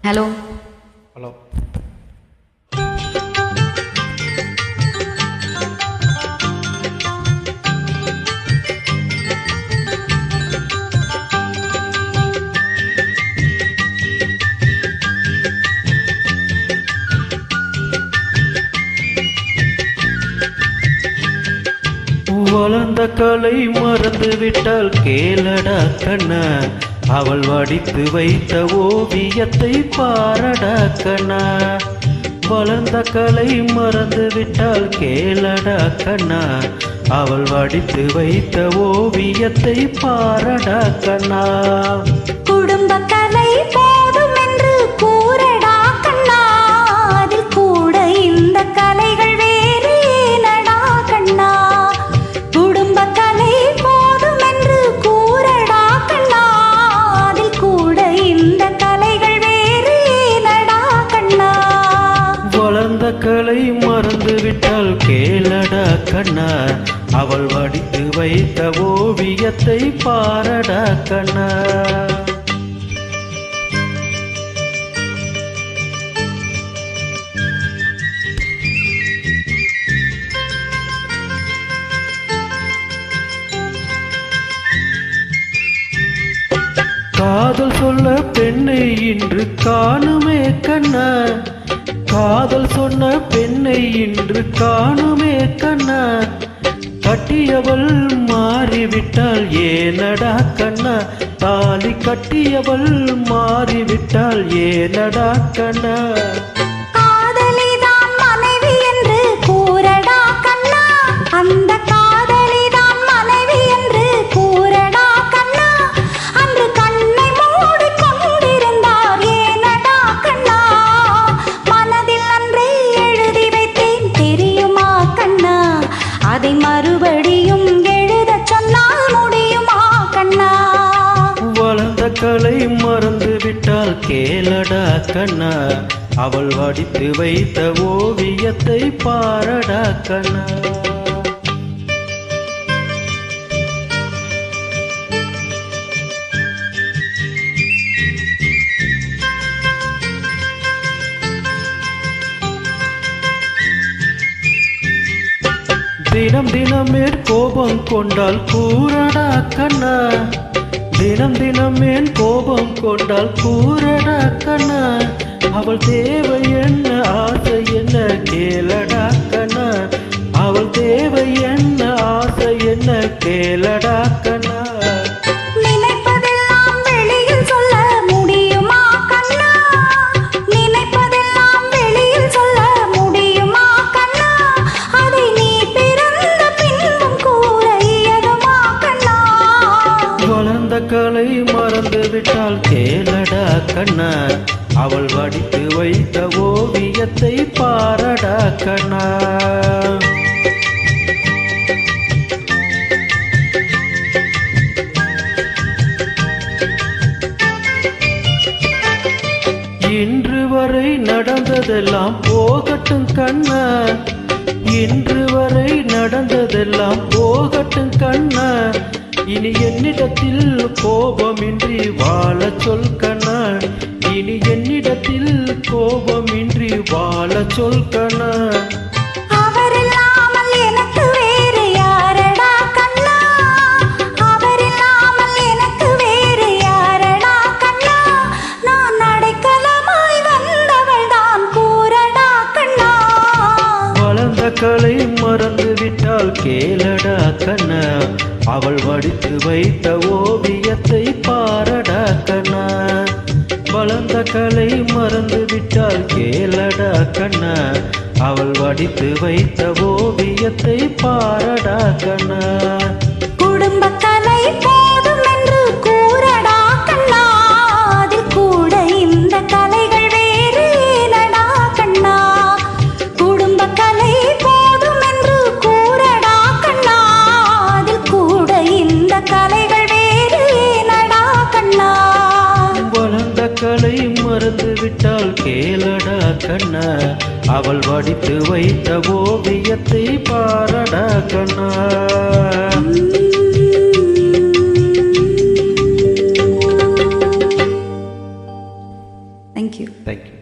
Hello. Hello. வளர்ந்த கலை மறந்து விட்டால் கேளடா கண்ணா, அவள் வடித்து வைத்த ஓவியத்தை பாரடா கண்ணா. வளர்ந்த கலை மறந்து விட்டால் கேளடா கண்ணா, அவள் வடித்து வைத்த ஓவியத்தை பாரடா கண்ணா. குடும்ப கலை போதும் என்று கூறடா கண்ணா, அதில் கூட இந்த கலைகள் வேறு ஏனடா கண்ணா. குடும்ப கலை போதும் என்று கூறடா கண்ணா, அதில் கூட இந்த கலைகள் வேறு ஏனடா கண்ணா. வளர்ந்த கலை மறந்து விட்டால் கேளடா கண்ணா, அவள் வடித்து வைத்த ஓவியத்தை பாரடா கண்ணா. காதல் சொல்ல பெண்ணை இன்று காணுமே கண்ணா, காதல் சொன்ன பெண்ணை இன்று காணுமே கண்ணா. கட்டியவள் மாறிவிட்டால் ஏனடா கண்ணா, தாலி கட்டியவள் மாறிவிட்டால் ஏனடா கண்ணா. காதலிதான் மனைவி என்று கூறடா கண்ணா, அந்த காதலிதான் மனைவி என்று கூறடா கண்ணா. அன்று கண்ணை மூடி கொண்டிருந்தார் ஏனடா கண்ணா, மனதில் அன்றே எழுதி வைத்தேன் தெரியுமா கண்ணா, அதை மறுபடியும் எழுத சொன்னால் முடியுமா கண்ணா. வளர்ந்த கலை மறந்து விட்டால் கேளடா கண்ணா, அவள் வடித்து வைத்த ஓவியத்தை பாரடா கண்ணா. தினம் தினமே கோபம் கொண்டால் கூறடா கண்ணா, தினம் தினமே கோபம் கொண்டால் கூறடா கண்ணா. அவள் தேவை என்ன ஆசை என்ன கேளடா கண்ணா, அவள் தேவை என்ன ஆசை என்ன கேளடா கண்ணா. நினைப்பதெல்லாம் வெளியில் சொல்ல முடியுமா கண்ணா, நினைப்பதெல்லாம் வெளியில் சொல்ல முடியுமா கண்ணா. அதை நீ பிறந்த பின்பும் கூற இயலுமா கண்ணா. வளர்ந்த கலை மறந்து விட்டால் கேளடா கண்ணா, அவள் வடித்து வைத்த ஓவியத்தை பாரடா கண்ணா. இன்று வரை நடந்ததெல்லாம் போகட்டும் கண்ணா, இன்று வரை நடந்ததெல்லாம் போகட்டும் கண்ணா. இனி என்னிடத்தில் கோபமின்றி வாழ சொல் கண்ணா, இனி என்னிடத்தில் கோபமின்றி வாழ சொல் கண்ணா. அவரில்லாமல் எனக்கு வேறு யாரடா கண்ணா, அவரில்லாமல் எனக்கு வேறு யாரடா கண்ணா. நான் அடைக்கலமாய் வந்தவள் தான் கூறடா கண்ணா. வளர்ந்த கலை மறந்து விட்டால் கேளடா கண்ணா, அவள் வடித்து வைத்த ஓவியத்தை பாரடா கண்ணா. வளர்ந்த கலை மறந்து விட்டால் கேளடா கண்ணா, அவள் வடித்து வைத்த ஓவியத்தை பாரடா கண்ணா. குடும்ப கலை போதும் என்று கூறடா கண்ணா, அதில் கூட இந்த கலைகள் வேறு ஏனடா கண்ணா. குடும்ப கலை போதும் என்று கூறடா கண்ணா, அதில் கூட இந்த கலைகள் வேறு ஏனடா கண்ணா. வளர்ந்த கலை மறந்து விட்டால் கேளடா கண்ணா, அவள் வடித்து வைத்த ஓவியத்தை பாரடா கண்ணா. Thank you. தேங்க்யூ. தேங்க்யூ.